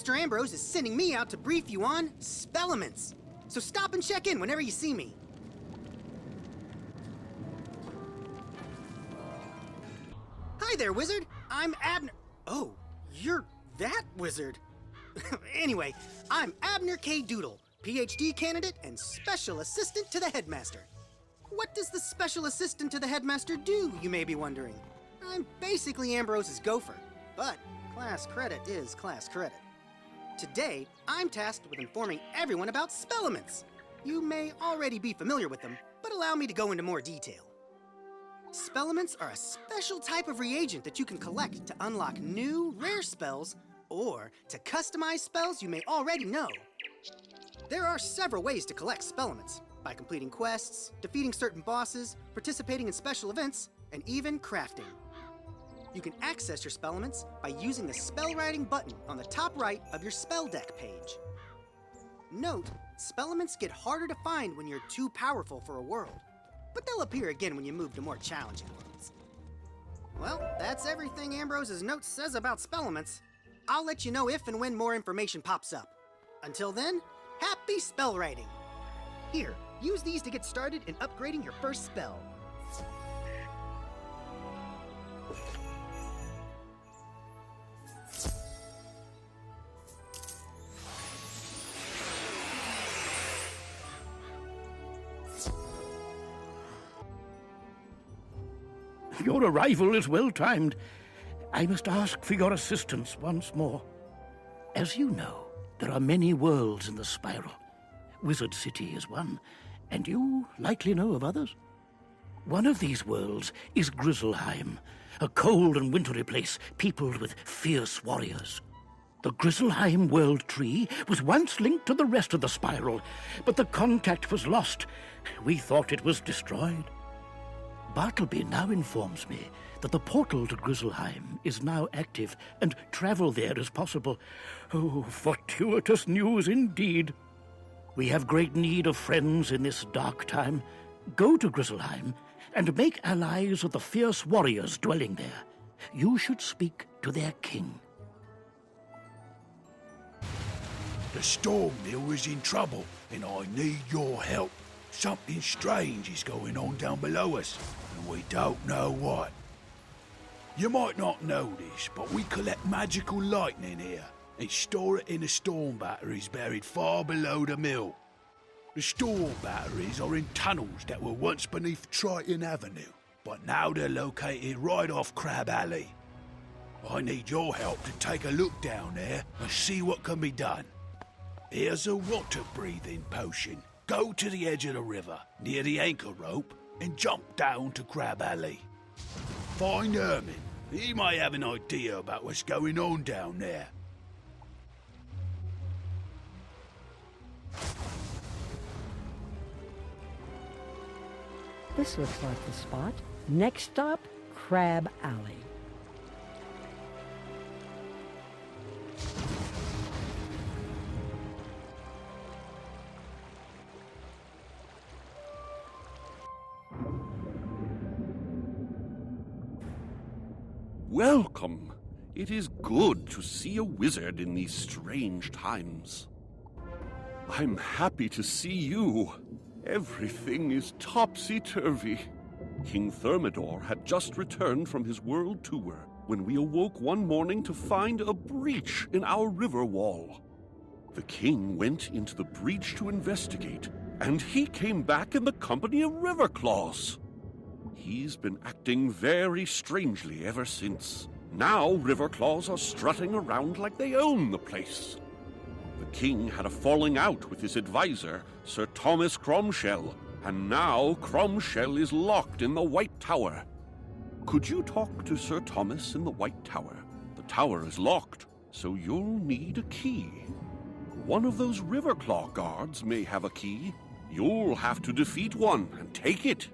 Headmaster Ambrose is sending me out to brief you on spellements. So stop and check in whenever you see me. Hi there, wizard. I'm Abner. Oh, you're that wizard. Anyway, I'm Abner K. Doodle, PhD candidate and special assistant to the headmaster. What does the special assistant to the headmaster do, you may be wondering? I'm basically Ambrose's gopher, but class credit is class credit. Today, I'm tasked with informing everyone about spellements. You may already be familiar with them, but allow me to go into more detail. Spellements are a special type of reagent that you can collect to unlock new, rare spells or to customize spells you may already know. There are several ways to collect spellements, by completing quests, defeating certain bosses, participating in special events, and even crafting. You can access your spellements by using the spell writing button on the top right of your spell deck page. Note, spellements get harder to find when you're too powerful for a world, but they'll appear again when you move to more challenging worlds. Well, that's everything Ambrose's note says about spellements. I'll let you know if and when more information pops up. Until then, happy spell writing! Here, use these to get started in upgrading your first spell. Your arrival is well timed. I must ask for your assistance once more. As you know, there are many worlds in the spiral. Wizard City is one, and you likely know of others. One of these worlds is Grizzleheim, a cold and wintry place peopled with fierce warriors. The Grizzleheim world tree was once linked to the rest of the spiral, but the contact was lost. We thought it was destroyed. Bartleby now informs me that the portal to Grizzleheim is now active and travel there is possible. Oh, fortuitous news indeed. We have great need of friends in this dark time. Go to Grizzleheim and make allies of the fierce warriors dwelling there. You should speak to their king. The storm mill is in trouble, and I need your help. Something strange is going on down below us, and we don't know what. You might not know this, but we collect magical lightning here and store it in the storm batteries buried far below the mill. The storm batteries are in tunnels that were once beneath Triton Avenue, but now they're located right off Crab Alley. I need your help to take a look down there and see what can be done. Here's a water-breathing potion. Go to the edge of the river, near the anchor rope, and jump down to Crab Alley. Find Herman. He may have an idea about what's going on down there. This looks like the spot. Next stop, Crab Alley. Welcome. It is good to see a wizard in these strange times. I'm happy to see you. Everything is topsy-turvy. King Thermidor had just returned from his world tour when we awoke one morning to find a breach in our river wall. The king went into the breach to investigate, and he came back in the company of Riverclaws. He's been acting very strangely ever since. Now Riverclaws are strutting around like they own the place. The king had a falling out with his advisor, Sir Thomas Cromshell, and now Cromshell is locked in the White Tower. Could you talk to Sir Thomas in the White Tower? The tower is locked, so you'll need a key. One of those Riverclaw guards may have a key. You'll have to defeat one and take it.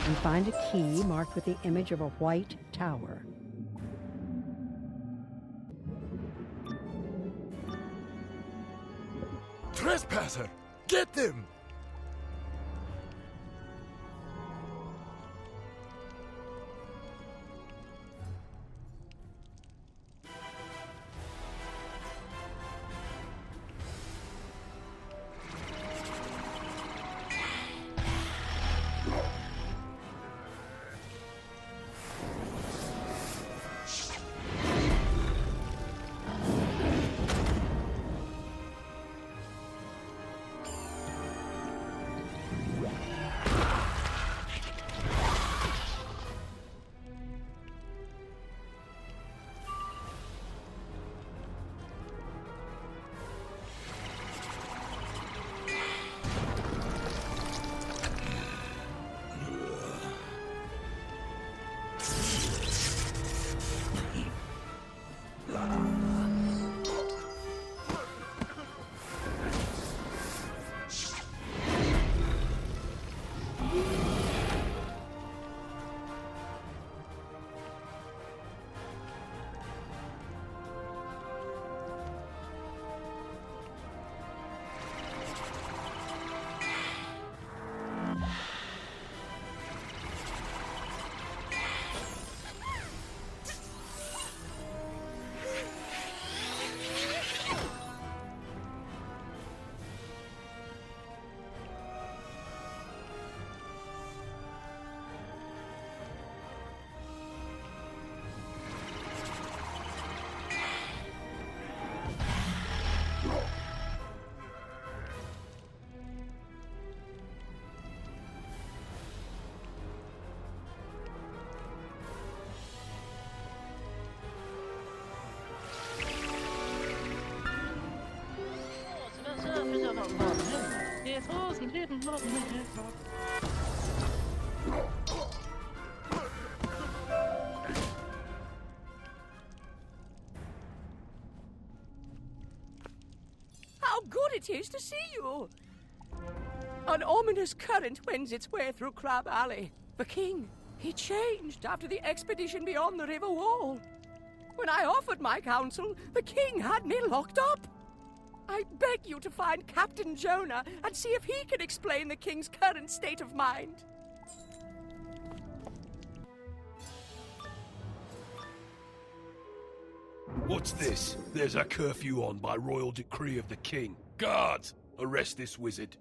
You find a key marked with the image of a white tower. Trespasser! Get them! How good it is to see you! An ominous current wends its way through Crab Alley. The king, He changed after the expedition beyond the river wall. When I offered my counsel, the king had me locked up. I beg you to find Captain Jonah and see if he can explain the king's current state of mind. What's this? There's a curfew on by royal decree of the king. Guards, arrest this wizard.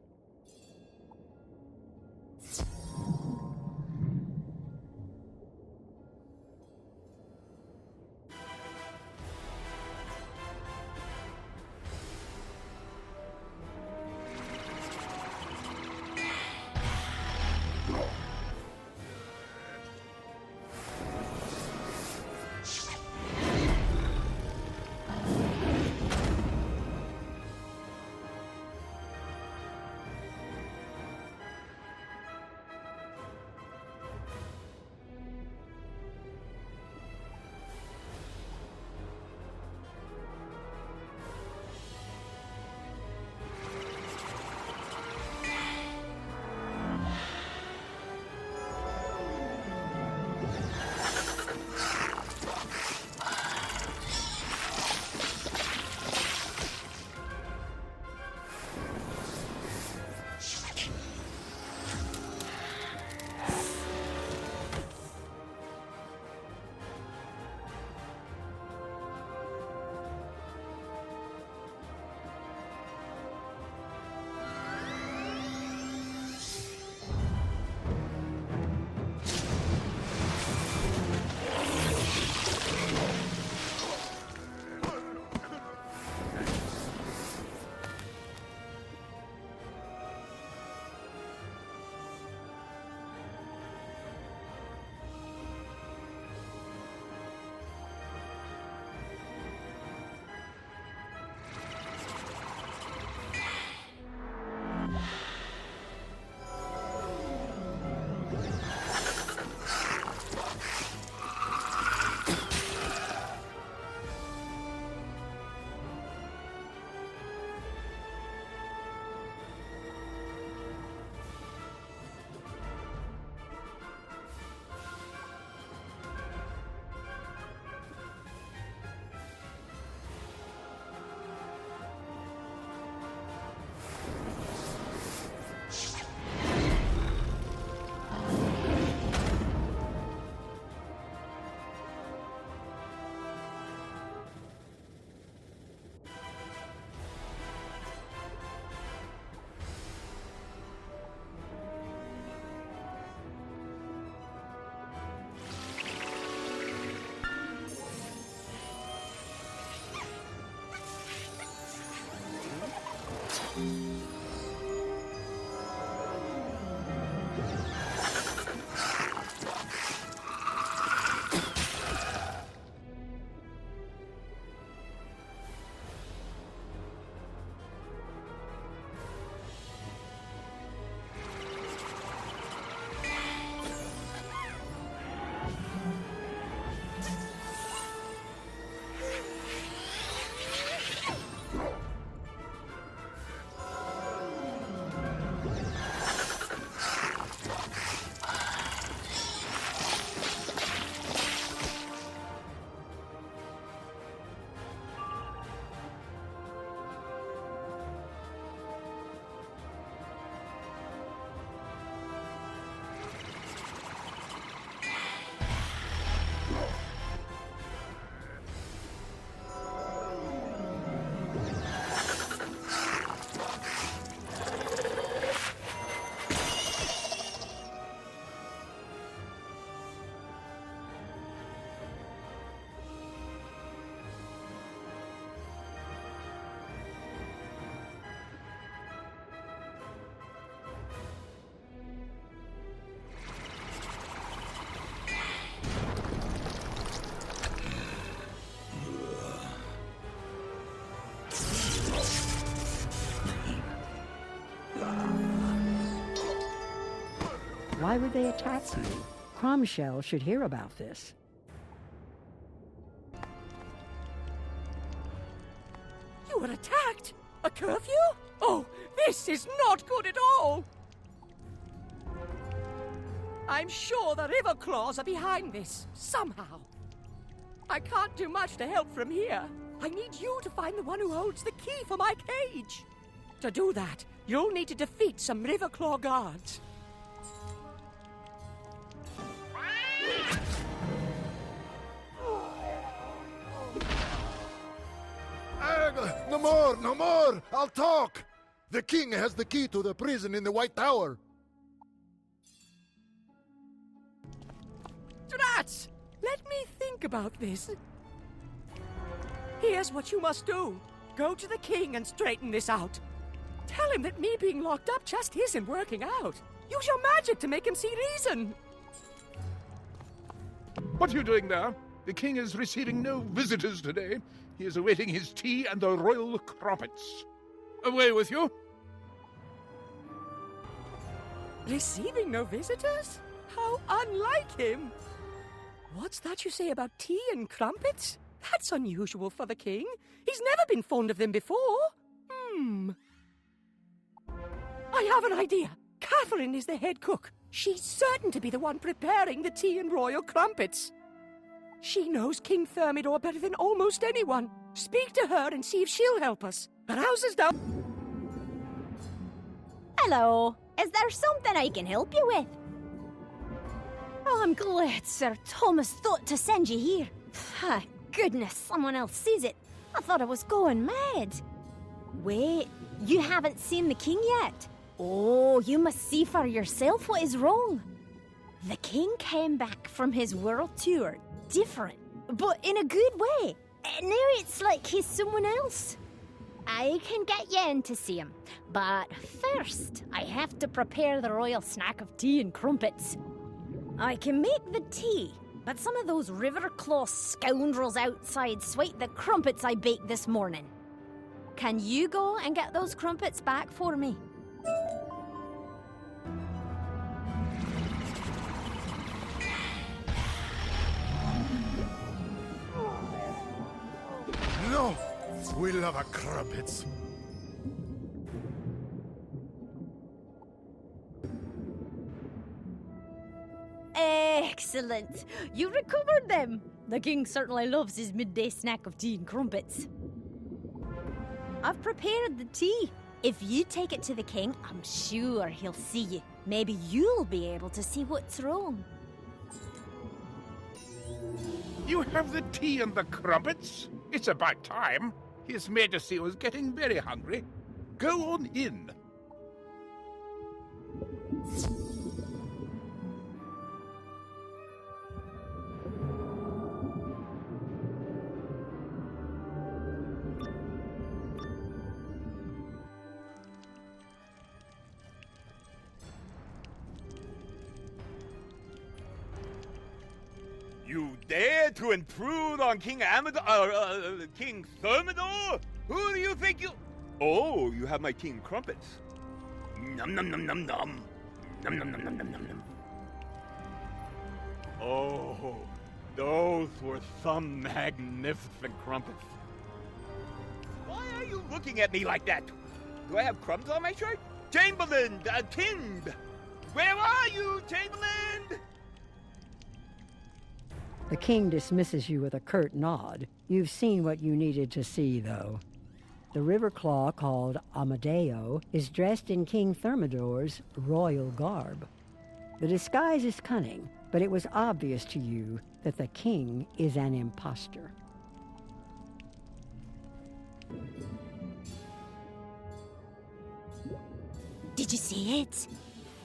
Why would they attack you? Crumshell should hear about this. You were attacked? A curfew? Oh, this is not good at all! I'm sure the River Claws are behind this, somehow. I can't do much to help from here. I need you to find the one who holds the key for my cage. To do that, you'll need to defeat some River Claw guards. No more, no more! I'll talk! The king has the key to the prison in the White Tower. Drats! Let me think about this. Here's what you must do. Go to the king and straighten this out. Tell him that me being locked up just isn't working out. Use your magic to make him see reason. What are you doing there? The king is receiving no visitors today. He is awaiting his tea and the royal crumpets. Away with you. Receiving no visitors? How unlike him! What's that you say about tea and crumpets? That's unusual for the king. He's never been fond of them before. I have an idea. Catherine is the head cook. She's certain to be the one preparing the tea and royal crumpets. She knows King Thermidor better than almost anyone. Speak to her and see if she'll help us. Her house is down. Hello. Is there something I can help you with? Oh, I'm glad Sir Thomas thought to send you here. Thank goodness someone else sees it. I thought I was going mad. Wait, you haven't seen the king yet? Oh, you must see for yourself what is wrong. The king came back from his world tour different, but in a good way. Now it's like he's someone else. I can get you in to see him, but first I have to prepare the royal snack of tea and crumpets. I can make the tea, but some of those Riverclaw scoundrels outside swiped the crumpets I baked this morning. Can you go and get those crumpets back for me? No! We love our crumpets. Excellent! You recovered them! The king certainly loves his midday snack of tea and crumpets. I've prepared the tea. If you take it to the king, I'm sure he'll see you. Maybe you'll be able to see what's wrong. You have the tea and the crumpets? It's about time. His Majesty was getting very hungry. Go on in. You dare to intrude on King King Thermidor? Who do you think you... Oh, you have my tea and crumpets. Num num num num num. Num num num num num num num. Oh, those were some magnificent crumpets. Why are you looking at me like that? Do I have crumbs on my shirt? Chamberlain, Tind! Where are you, Chamberlain? The king dismisses you with a curt nod. You've seen what you needed to see, though. The Riverclaw, called Amadeo, is dressed in King Thermidor's royal garb. The disguise is cunning, but it was obvious to you that the king is an imposter. Did you see it?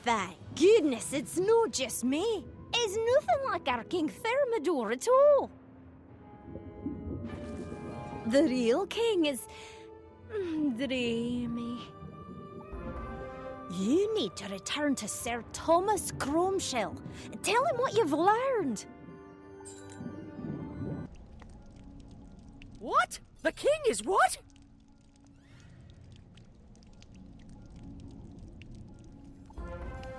Thank goodness it's not just me. It's nothing like our King Thermidor at all. The real king is... dreamy. You need to return to Sir Thomas Cromshell and tell him what you've learned. What? The king is what?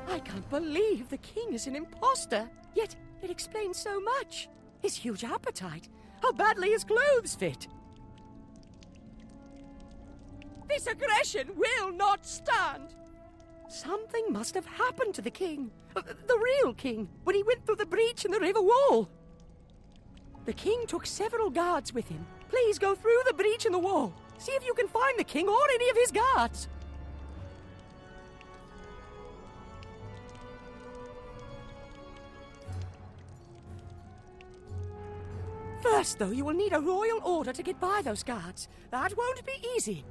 I can't believe the king is an imposter. Yet it explains so much. His huge appetite, how badly his clothes fit. This aggression will not stand. Something must have happened to the king. The real king, when he went through the breach in the river wall. The king took several guards with him. Please go through the breach in the wall. See if you can find the king or any of his guards. First, though, you will need a royal order to get by those guards. That won't be easy.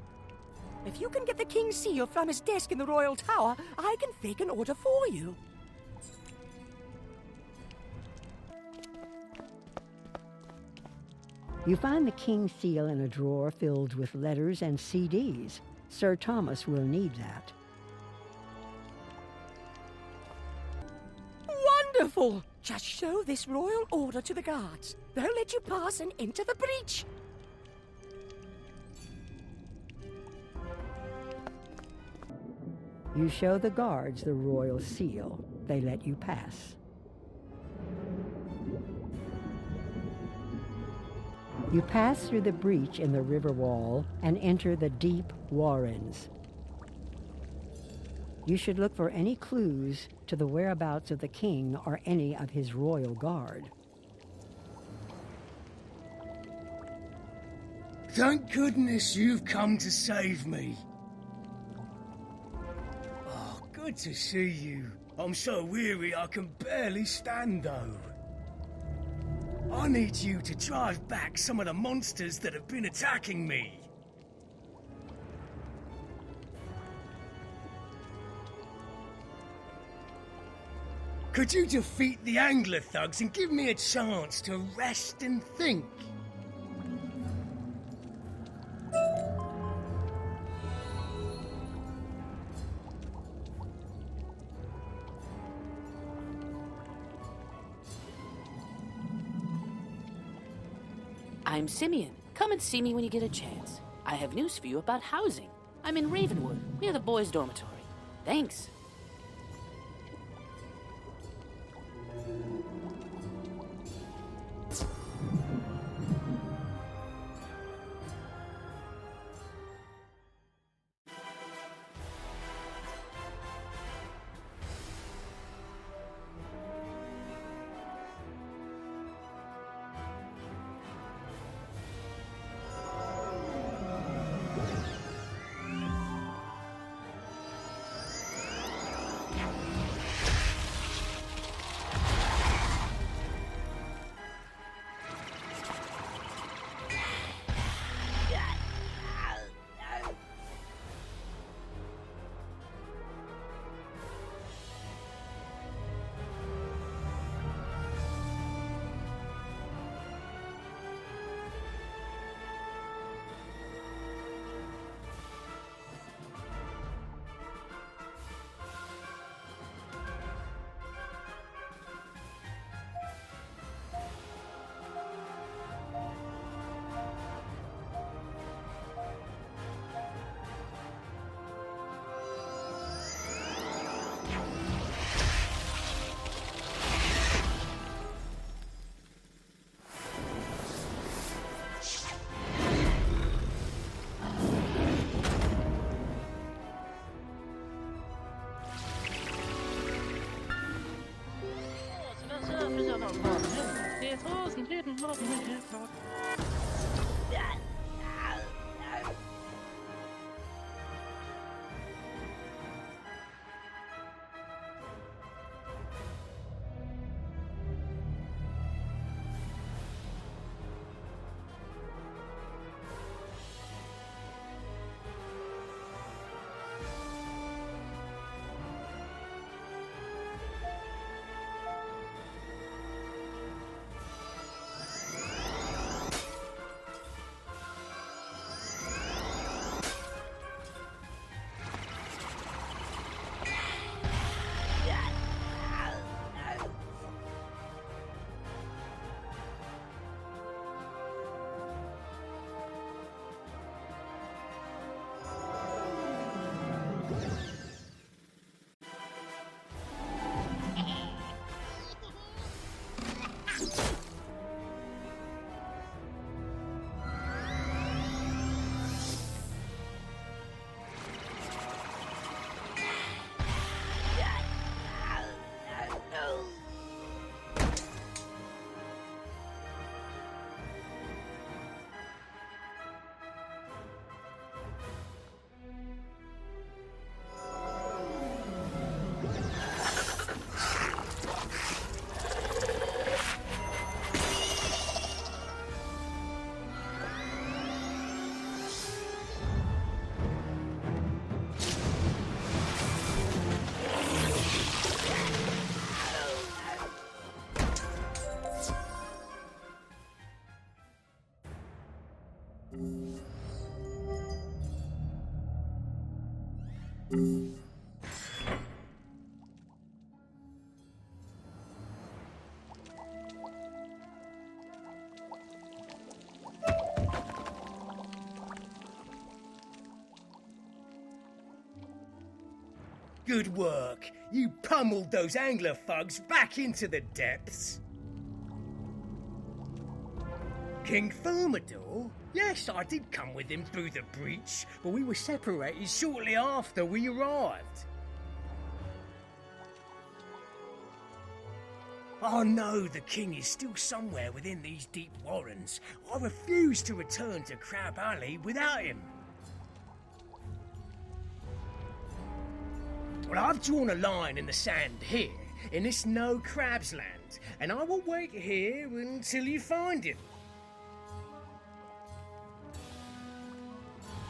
If you can get the king's seal from his desk in the royal tower, I can fake an order for you. You find the king's seal in a drawer filled with letters and CDs. Sir Thomas will need that. Wonderful! Just show this royal order to the guards. They'll let you pass and enter the breach. You show the guards the royal seal. They let you pass. You pass through the breach in the river wall and enter the deep warrens. You should look for any clues to the whereabouts of the king or any of his royal guard. Thank goodness you've come to save me. Oh, good to see you. I'm so weary I can barely stand, though. I need you to drive back some of the monsters that have been attacking me. Could you defeat the angler thugs and give me a chance to rest and think? I'm Simeon. Come and see me when you get a chance. I have news for you about housing. I'm in Ravenwood, near the boys' dormitory. Thanks. Good work. You pummeled those angler thugs back into the depths. King Thermidor? Yes, I did come with him through the breach, but we were separated shortly after we arrived. I know the king is still somewhere within these deep warrens. I refuse to return to Crab Alley without him. Well, I've drawn a line in the sand here, in this no crabs land, and I will wait here until you find him.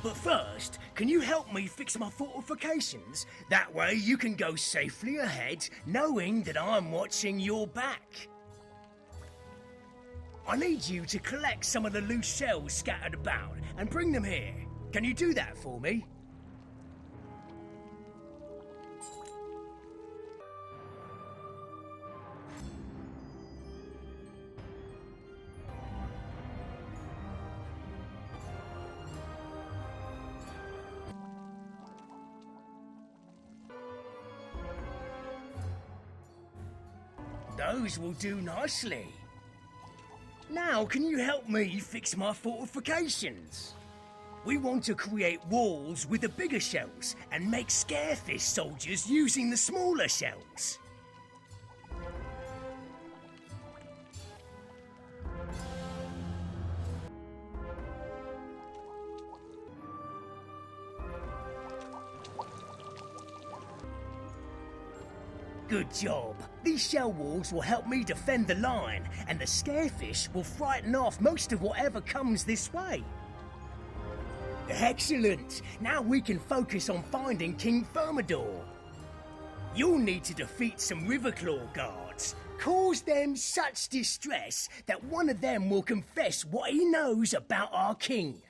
But first, can you help me fix my fortifications? That way you can go safely ahead, knowing that I'm watching your back. I need you to collect some of the loose shells scattered about and bring them here. Can you do that for me? Those will do nicely. Now, can you help me fix my fortifications? We want to create walls with the bigger shells and make scarefish soldiers using the smaller shells. Good job. These shell walls will help me defend the line, and the scarefish will frighten off most of whatever comes this way. Excellent! Now we can focus on finding King Thermidor. You'll need to defeat some Riverclaw guards. Cause them such distress that one of them will confess what he knows about our king.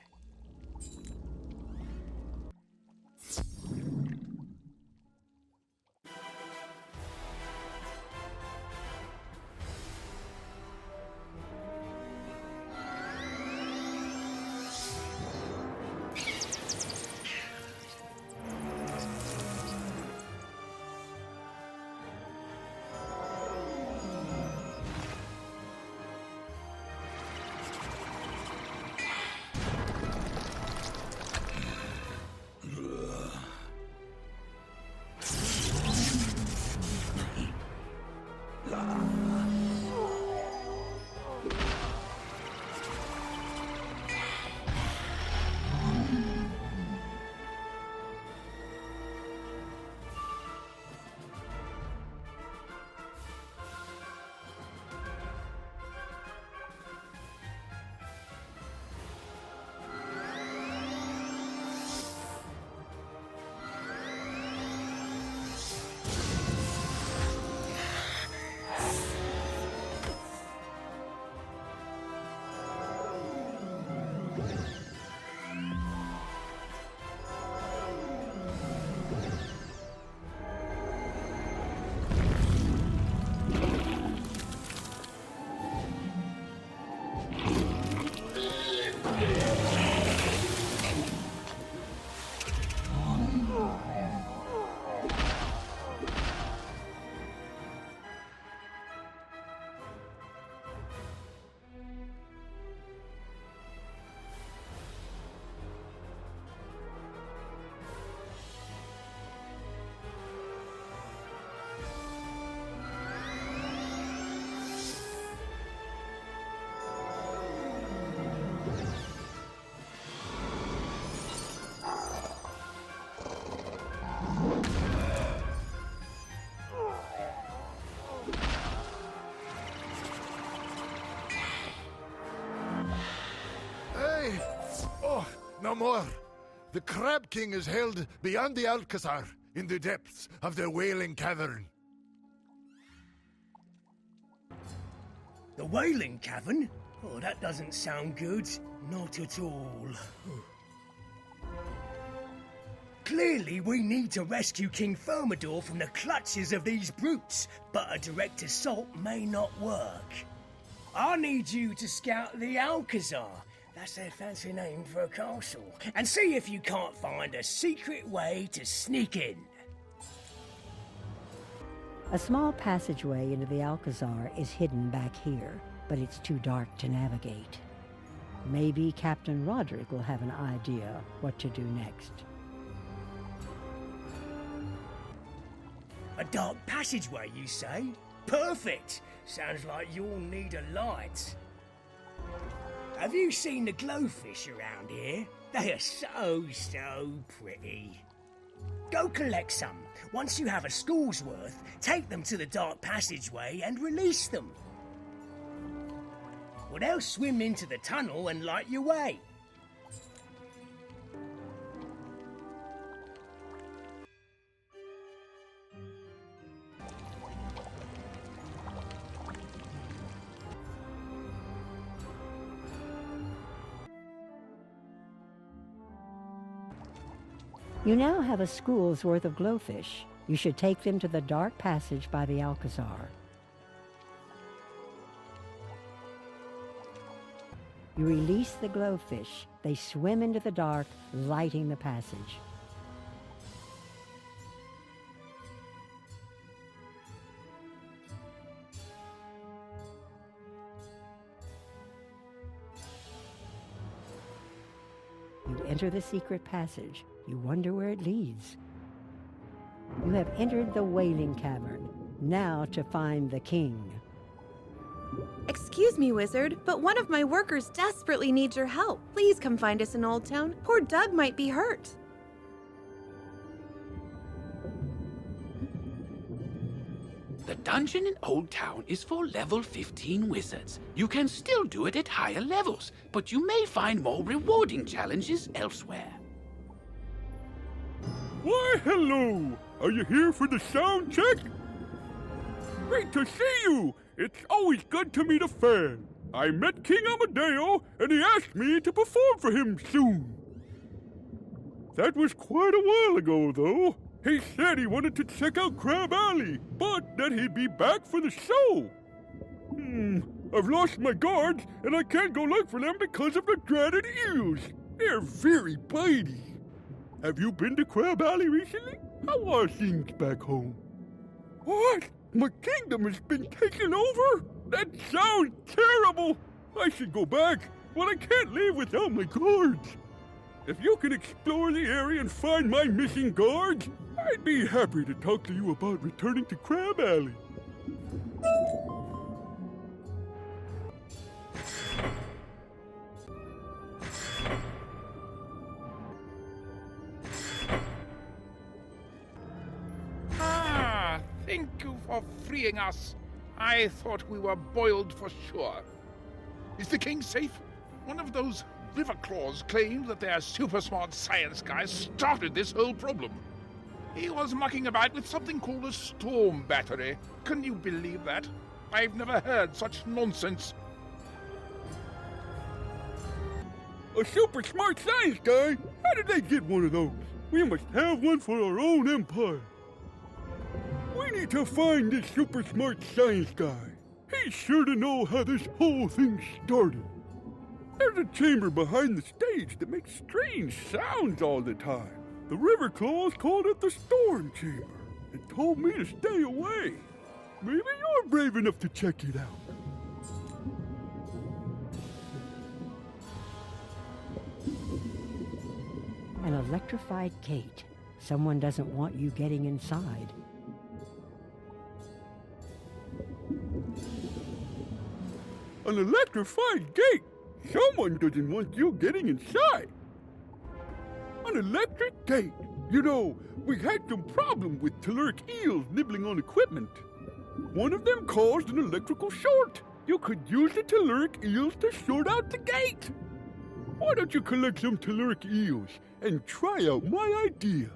No more. The Crab King is held beyond the Alcazar, in the depths of the Wailing Cavern. The Wailing Cavern? Oh, that doesn't sound good. Not at all. Clearly, we need to rescue King Thermidor from the clutches of these brutes, but a direct assault may not work. I need you to scout the Alcazar, that's their fancy name for a castle, and see if you can't find a secret way to sneak in. A small passageway into the Alcazar is hidden back here, but it's too dark to navigate. Maybe Captain Roderick will have an idea what to do next. A dark passageway, you say? Perfect! Sounds like you'll need a light. Have you seen the glowfish around here? They are so pretty. Go collect some. Once you have a school's worth, take them to the dark passageway and release them. Well, they'll swim into the tunnel and light your way. You now have a school's worth of glowfish. You should take them to the dark passage by the Alcazar. You release the glowfish. They swim into the dark, lighting the passage. You enter the secret passage. You wonder where it leads. You have entered the Wailing Cavern. Now to find the king. Excuse me, wizard, but one of my workers desperately needs your help. Please come find us in Old Town. Poor Doug might be hurt. The dungeon in Old Town is for level 15 wizards. You can still do it at higher levels, but you may find more rewarding challenges elsewhere. Why, hello! Are you here for the sound check? Great to see you! It's always good to meet a fan. I met King Amadeo, and he asked me to perform for him soon. That was quite a while ago, though. He said he wanted to check out Crab Alley, but that he'd be back for the show. I've lost my guards, and I can't go look for them because of the dreaded eels. They're very bitey. Have you been to Crab Alley recently? How are things back home? What? My kingdom has been taken over? That sounds terrible! I should go back, but I can't leave without my guards. If you can explore the area and find my missing guards, I'd be happy to talk to you about returning to Crab Alley. Thank you for freeing us. I thought we were boiled for sure. Is the king safe? One of those river claws claimed that their super smart science guy started this whole problem. He was mucking about with something called a storm battery. Can you believe that? I've never heard such nonsense. A super smart science guy? How did they get one of those? We must have one for our own empire. We need to find this super smart science guy. He's sure to know how this whole thing started. There's a chamber behind the stage that makes strange sounds all the time. The river claws called it the storm chamber and told me to stay away. Maybe you're brave enough to check it out. An electrified gate. Someone doesn't want you getting inside. An electrified gate? Someone doesn't want you getting inside. An electric gate? You know, we had some problem with telluric eels nibbling on equipment. One of them caused an electrical short. You could use the telluric eels to short out the gate. Why don't you collect some telluric eels and try out my idea?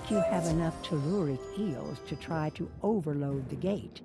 think you have enough telluric eels to try to overload the gate.